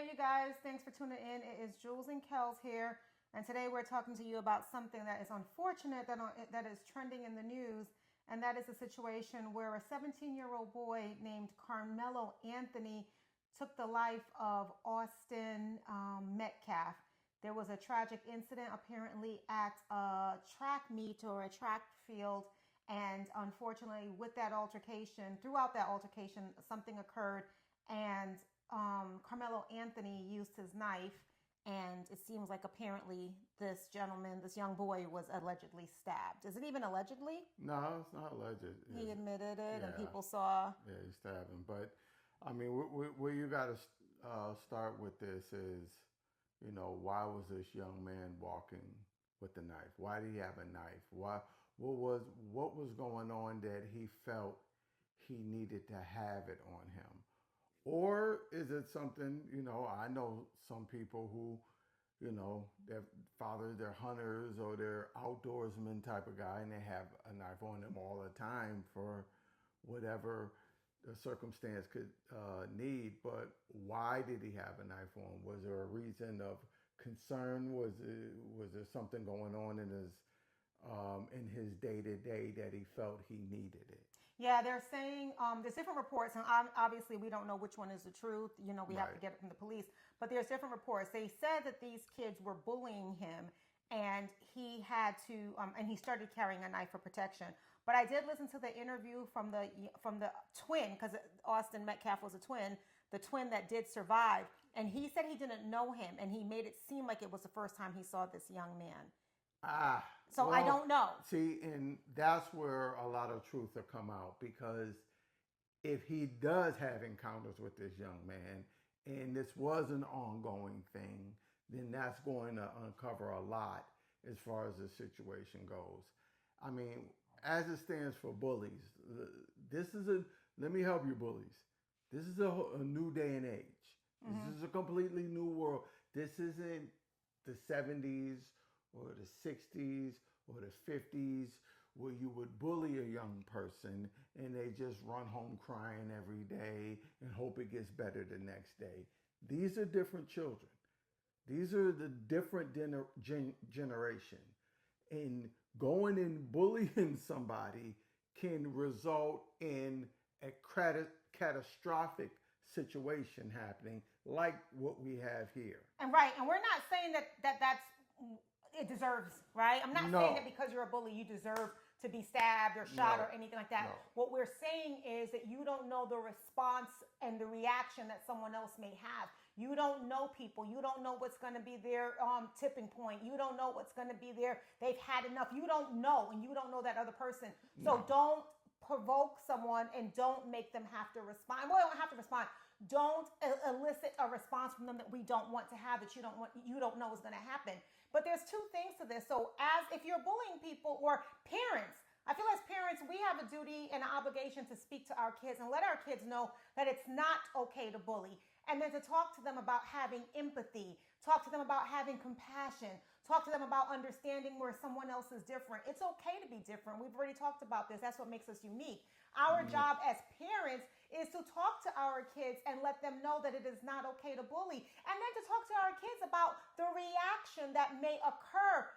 Hey, you guys, thanks for tuning in. It is Jules and Kelz here, and today we're talking to you about something that is unfortunate that is trending in the news, and that is a situation where a 17-year-old boy named Karmelo Anthony took the life of Austin Metcalf. There was a tragic incident apparently at a track meet or a track field, and unfortunately, throughout that altercation, something occurred, and Karmelo Anthony used his knife, and it seems like apparently this young boy, was allegedly stabbed. Is it even allegedly? No, it's not alleged. He admitted it, and people saw. Yeah, he stabbed him. But I mean, where you got to start with this is, why was this young man walking with the knife? Why did he have a knife? What was going on that he felt he needed to have it on him? Or is it something, I know some people who, their fathers, they're hunters or they're outdoorsman type of guy, and they have a knife on them all the time for whatever the circumstance could need. But why did he have a knife on? Was there a reason of concern? Was there something going on in his day-to-day that he felt he needed it? Yeah, they're saying there's different reports, and obviously we don't know which one is the truth. We have to get it from the police. But there's different reports. They said that these kids were bullying him, and he had to, and he started carrying a knife for protection. But I did listen to the interview from the twin, because Austin Metcalf was a twin, the twin that did survive, and he said he didn't know him, and he made it seem like it was the first time he saw this young man. So I don't know. See, and that's where a lot of truth will come out, because if he does have encounters with this young man and this was an ongoing thing, then that's going to uncover a lot as far as the situation goes. I mean, as it stands for bullies, let me help you, bullies. This is a new day and age. Mm-hmm. This is a completely new world. This isn't the 70s or the 60s or the 50s where you would bully a young person and they just run home crying every day and hope it gets better the next day. These are different children. These are the different generation. And going and bullying somebody can result in a catastrophic situation happening like what we have here. And we're not saying that's it deserves, right? I'm not saying that because you're a bully, you deserve to be stabbed or shot or anything like that. No. What we're saying is that you don't know the response and the reaction that someone else may have. You don't know people. You don't know what's going to be their tipping point. You don't know what's going to be there. They've had enough. You don't know, and you don't know that other person. So don't provoke someone and don't make them have to respond. Well, they don't have to respond. Don't elicit a response from them that we don't want to have, that you don't know is going to happen. But there's two things to this. So if you're bullying people or parents, I feel as parents, we have a duty and an obligation to speak to our kids and let our kids know that it's not okay to bully. And then to talk to them about having empathy, talk to them about having compassion, talk to them about understanding where someone else is different. It's okay to be different. We've already talked about this. That's what makes us unique. Our job as parents is to talk to our kids and let them know that it is not okay to bully. And then to talk to our kids about the reaction that may occur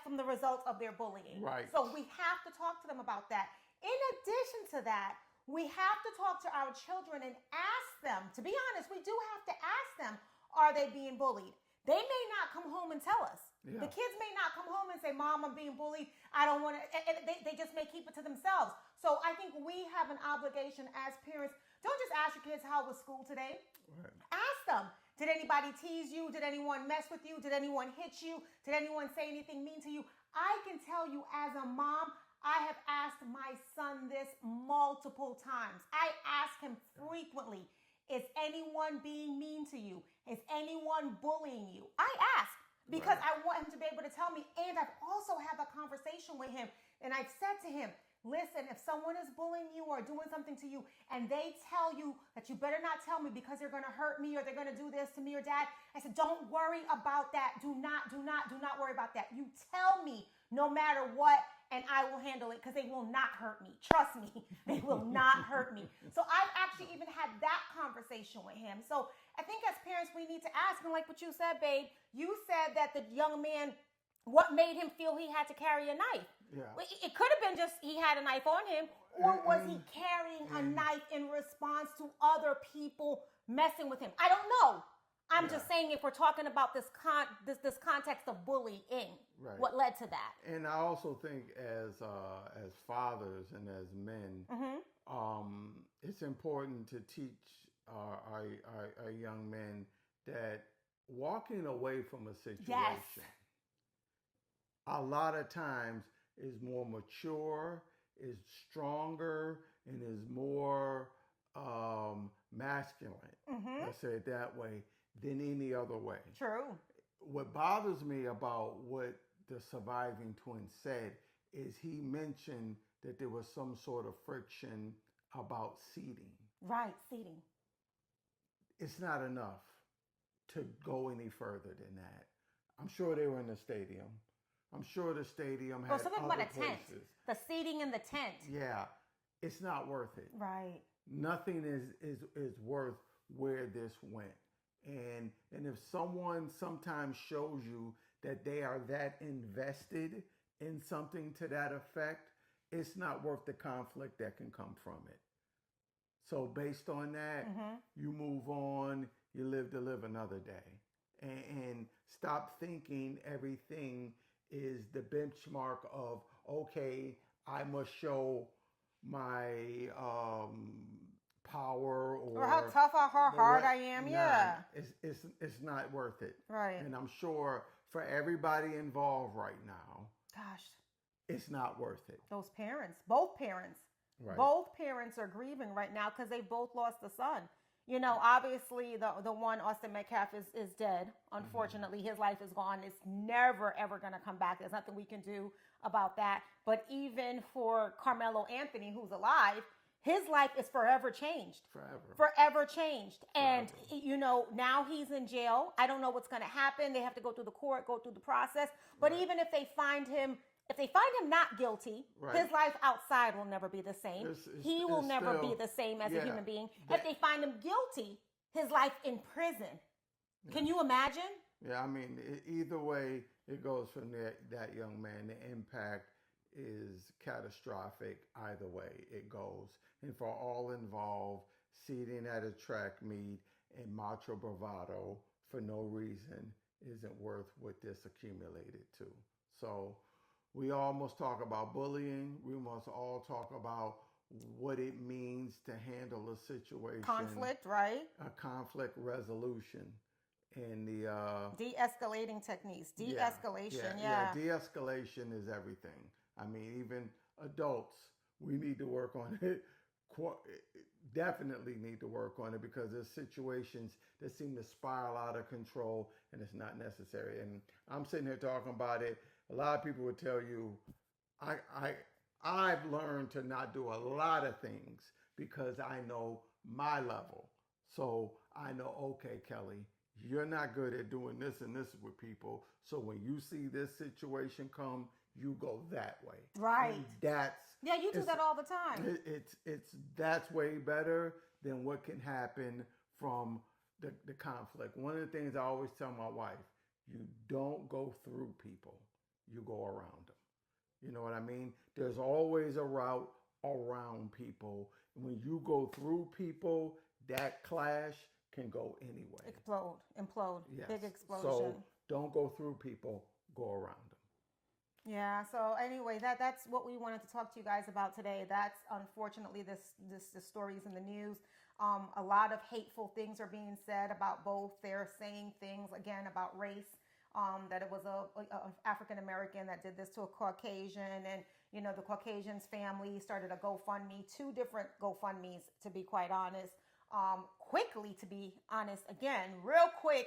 from the results of their bullying. Right. So we have to talk to them about that. In addition to that, we have to talk to our children and ask them, to be honest, we do have to ask them, are they being bullied? They may not come home and tell us. Yeah. The kids may not come home and say, Mom, I'm being bullied. I don't want to. And they just may keep it to themselves. So I think we have an obligation as parents. Don't just ask your kids, how was school today? Right. Ask them, did anybody tease you? Did anyone mess with you? Did anyone hit you? Did anyone say anything mean to you? I can tell you as a mom, I have asked my son this multiple times. I ask him frequently, is anyone being mean to you? Is anyone bullying you? I ask because I want him to be able to tell me. And I've also had a conversation with him. And I've said to him, listen, if someone is bullying you or doing something to you and they tell you that you better not tell me because they're going to hurt me or they're going to do this to me or dad, I said, don't worry about that. Do not worry about that. You tell me no matter what, and I will handle it because they will not hurt me. Trust me, they will not hurt me. So I've actually even had that conversation with him. So I think as parents, we need to ask, and like what you said, babe, you said that the young man, what made him feel he had to carry a knife? Yeah. It could have been just he had a knife on him, or was he carrying a knife in response to other people messing with him? I don't know. I'm just saying, if we're talking about this context of bullying, what led to that? And I also think as fathers and as men, it's important to teach our young men that walking away from a situation, a lot of times is more mature, is stronger, and is more masculine. Let's say it that way, than any other way. True. What bothers me about what the surviving twin said is he mentioned that there was some sort of friction about seating. Right, seating. It's not enough to go any further than that. I'm sure they were in the stadium. I'm sure the stadium had something other about a tent. places. The seating in the tent. Yeah, it's not worth it. Right. Nothing is worth where this went. And if someone sometimes shows you that they are that invested in something to that effect, it's not worth the conflict that can come from it. So based on that, you move on, you live to live another day. And stop thinking everything is the benchmark of, okay, I must show my power or how tough or how hard I am. It's not worth it. Right. And I'm sure for everybody involved right now, gosh, it's not worth it. Those parents, both parents, both parents are grieving right now because they both lost a son. You know, obviously the one, Austin Metcalf, is dead. Unfortunately, his life is gone. It's never, ever going to come back. There's nothing we can do about that. But even for Karmelo Anthony, who's alive, his life is forever changed. Forever changed. And, you know, now he's in jail. I don't know what's going to happen. They have to go through the court, go through the process. But even if they find him not guilty, his life outside will never be the same. He will never be the same as a human being. If they find him guilty, his life in prison. Can you imagine? Yeah, I mean, either way it goes from that young man, the impact is catastrophic either way it goes. And for all involved, seating at a track meet and macho bravado for no reason isn't worth what this accumulated to. So we all must talk about bullying. We must all talk about what it means to handle a situation. Conflict, right? A conflict resolution. And the de-escalating techniques. De-escalation, de-escalation is everything. I mean, even adults, we need to work on it. Definitely need to work on it because there's situations that seem to spiral out of control and it's not necessary. And I'm sitting here talking about it. A lot of people would tell you, I've learned to not do a lot of things because I know my level. So I know, okay, Kelly, you're not good at doing this and this with people. So when you see this situation come, you go that way. Right. And you do that all the time. That's way better than what can happen from the conflict. One of the things I always tell my wife, you don't go through people, you go around them. You know what I mean? There's always a route around people. When you go through people, that clash can go anyway. Implode. Yes. Big explosion. So don't go through people, go around them. Yeah. So anyway, that's what we wanted to talk to you guys about today. That's unfortunately the stories in the news. A lot of hateful things are being said about both. They're saying things again about race. That it was a African American that did this to a Caucasian, and you know the Caucasian's family started a GoFundMe, 2 different GoFundMes to be quite honest. Quickly, to be honest, again, real quick,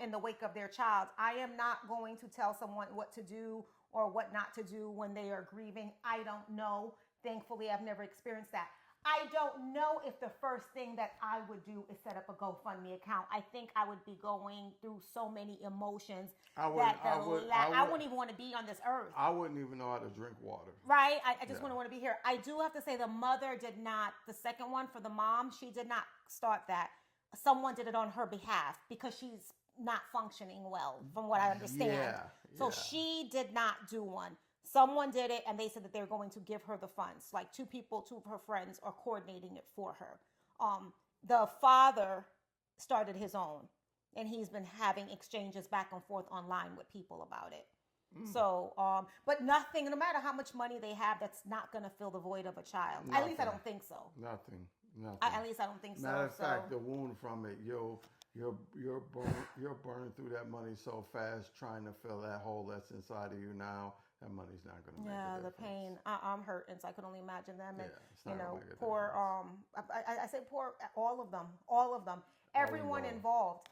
in the wake of their child. I am not going to tell someone what to do or what not to do when they are grieving. I don't know. Thankfully, I've never experienced that. I don't know if the first thing that I would do is set up a GoFundMe account. I think I would be going through so many emotions I wouldn't even want to be on this earth. I wouldn't even know how to drink water. Right? I just wouldn't want to be here. I do have to say the mother did not, the second one for the mom, she did not start that. someone did it on her behalf because she's not functioning well, from what I understand. So she did not do one. Someone did it, and they said that they're going to give her the funds. Like two of her friends are coordinating it for her. The father started his own, and he's been having exchanges back and forth online with people about it. So, but nothing, no matter how much money they have, that's not going to fill the void of a child. Nothing. At least I don't think so. Nothing. At least I don't think so. Matter of fact, the wound from it, you're burning through that money so fast trying to fill that hole that's inside of you now. That money's not going to make a difference. The pain. I'm hurting, so I can only imagine them. And it's poor. I say poor. All of them. Everyone involved.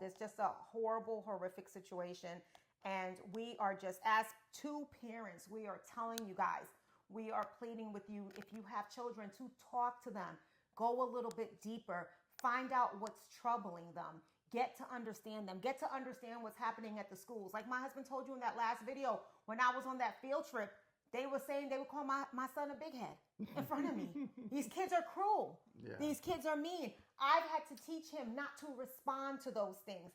It's just a horrible, horrific situation. And we are just, as two parents, we are telling you guys, we are pleading with you, if you have children, to talk to them, go a little bit deeper, find out what's troubling them, get to understand them, get to understand what's happening at the schools. Like my husband told you in that last video, when I was on that field trip, they were saying they would call my son a big head in front of me. These kids are cruel. Yeah. These kids are mean. I've had to teach him not to respond to those things.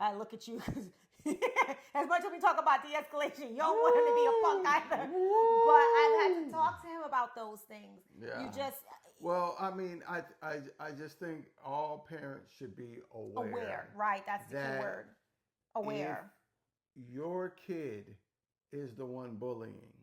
I look at you because as much as we talk about de-escalation, you don't want him to be a punk either. But I've had to talk to him about those things. Yeah. You just... Well, I mean, I just think all parents should be aware. Aware, right. That's the key word. Aware. If your kid is the one bullying,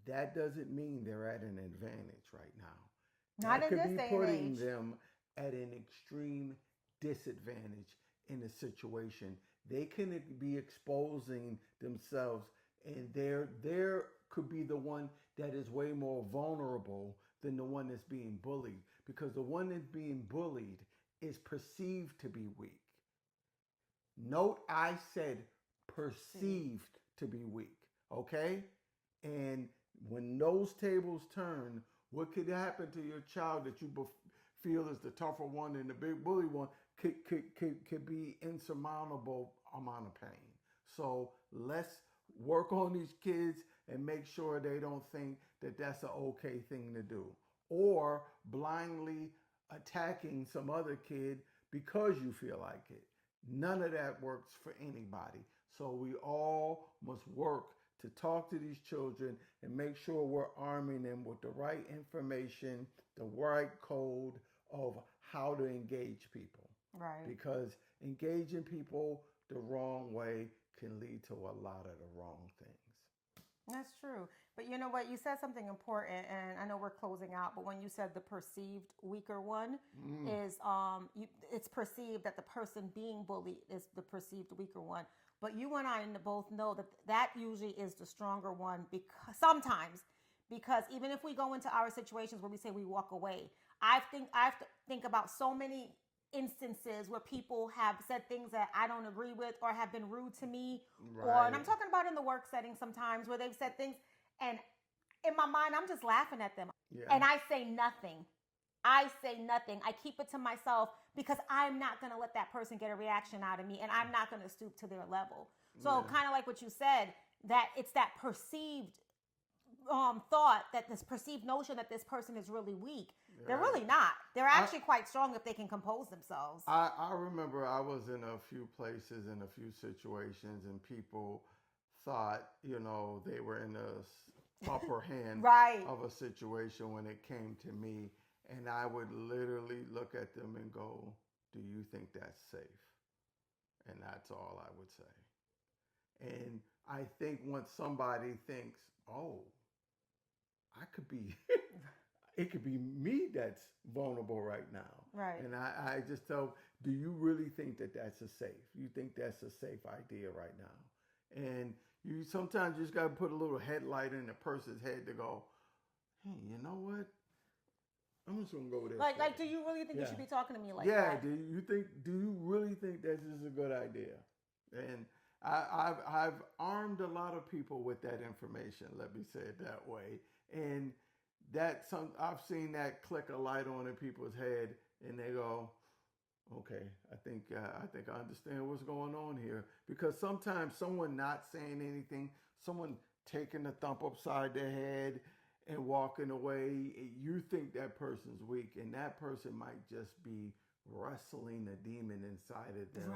that doesn't mean they're at an advantage right now. Not in this day and age. That could be putting them at an extreme disadvantage in a situation. They can be exposing themselves, and there could be the one that is way more vulnerable than the one that's being bullied, because the one that's being bullied is perceived to be weak. Note I said perceived to be weak, okay? And when those tables turn, what could happen to your child that you feel is the tougher one and the big bully one could be insurmountable amount of pain. So let's work on these kids and make sure they don't think that that's an okay thing to do, or blindly attacking some other kid because you feel like it. None of that works for anybody. So we all must work to talk to these children and make sure we're arming them with the right information, the right code of how to engage people. Right. Because engaging people the wrong way can lead to a lot of the wrong things. That's true. But you know what? You said something important, and I know we're closing out, but when you said the perceived weaker one is, it's perceived that the person being bullied is the perceived weaker one. But you and I both know that usually is the stronger one, because even if we go into our situations where we say we walk away, I have to think about so many instances where people have said things that I don't agree with or have been rude to me. Right. And I'm talking about in the work setting sometimes where they've said things, and in my mind, I'm just laughing at them. Yeah. And I say nothing. I keep it to myself because I'm not going to let that person get a reaction out of me, and I'm not going to stoop to their level. So kind of like what you said, that it's that perceived thought, that this perceived notion that this person is really weak. Yeah. They're really not. They're actually quite strong if they can compose themselves. I remember I was in a few places, in a few situations, and people thought, they were in the upper hand right. of a situation when it came to me. And I would literally look at them and go, do you think that's safe? And that's all I would say. And I think once somebody thinks, oh, it could be me that's vulnerable right now. Right. And I just tell, do you really think that that's you think that's a safe idea right now? And sometimes you just got to put a little headlight in a person's head to go, hey, you know what? I'm just gonna go with this. Like, do you really think you should be talking to me like that? Yeah. Do you really think this is a good idea? And I've armed a lot of people with that information. Let me say it that way. And I've seen that click a light on in people's head, and they go, okay, I think I understand what's going on here. Because sometimes someone not saying anything, someone taking a thump upside their head, and walking away, you think that person's weak, and that person might just be wrestling a demon inside of them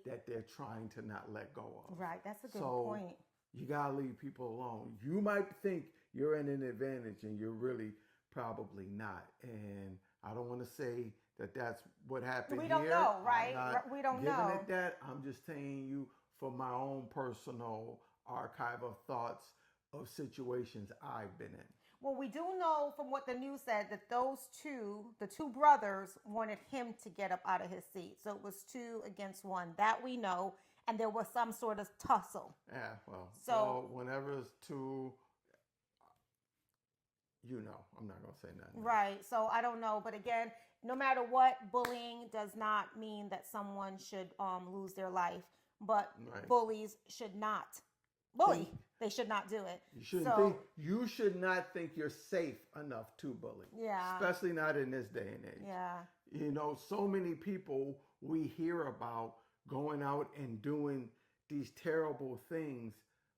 that they're trying to not let go of. Right, that's a good point. You gotta leave people alone. You might think you're in an advantage, and you're really probably not. And I don't want to say that that's what happened. We don't know, right? We don't know. Giving it that, I'm just telling you from my own personal archive of thoughts of situations I've been in. Well, we do know from what the news said that the two brothers wanted him to get up out of his seat. So it was 2 against 1. That we know. And there was some sort of tussle. Yeah, well, whenever it's 2, I'm not going to say nothing. Right. So I don't know. But again, no matter what, bullying does not mean that someone should lose their life. But bullies should not bully. They should not do it. You should not think you're safe enough to bully. Yeah. Especially not in this day and age. Yeah. So many people we hear about going out and doing these terrible things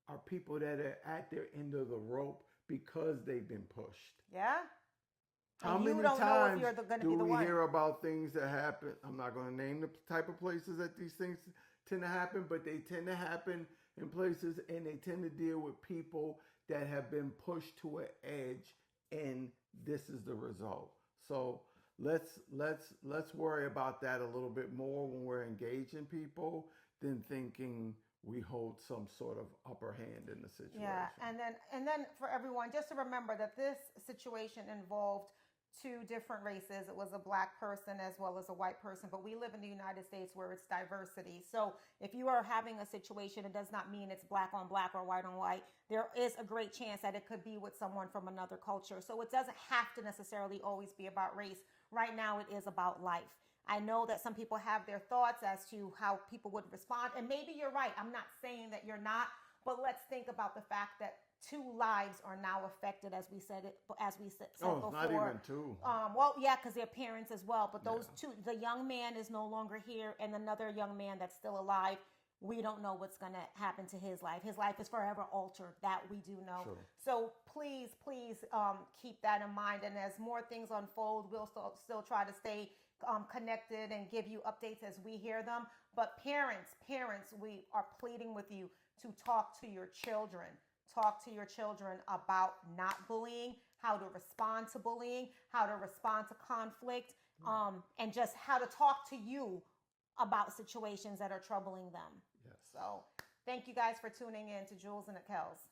are people that are at their end of the rope because they've been pushed. Yeah. How many times do we hear about things that happen? I'm not going to name the type of places that these things tend to happen, but they tend to happen in places, and they tend to deal with people that have been pushed to an edge, and this is the result. So let's worry about that a little bit more when we're engaging people than thinking we hold some sort of upper hand in the situation. Yeah, and then for everyone, just to remember that this situation involved 2 different races. It was a black person as well as a white person, but we live in the United States where it's diversity. So if you are having a situation, it does not mean it's black on black or white on white. There is a great chance that it could be with someone from another culture. So it doesn't have to necessarily always be about race. Right now, it is about life. I know that some people have their thoughts as to how people would respond, and maybe you're right. I'm not saying that you're not, but let's think about the fact that 2 lives are now affected, as we said before. Not even 2. Well, yeah, because they're parents as well. But those 2, the young man is no longer here, and another young man that's still alive. We don't know what's going to happen to his life. His life is forever altered. That we do know. Sure. So please, keep that in mind. And as more things unfold, we'll still try to stay connected and give you updates as we hear them. But parents, we are pleading with you to talk to your children. Talk to your children about not bullying, how to respond to bullying, how to respond to conflict, and just how to talk to you about situations that are troubling them. Yes. So thank you guys for tuning in to Jules and the Kelz.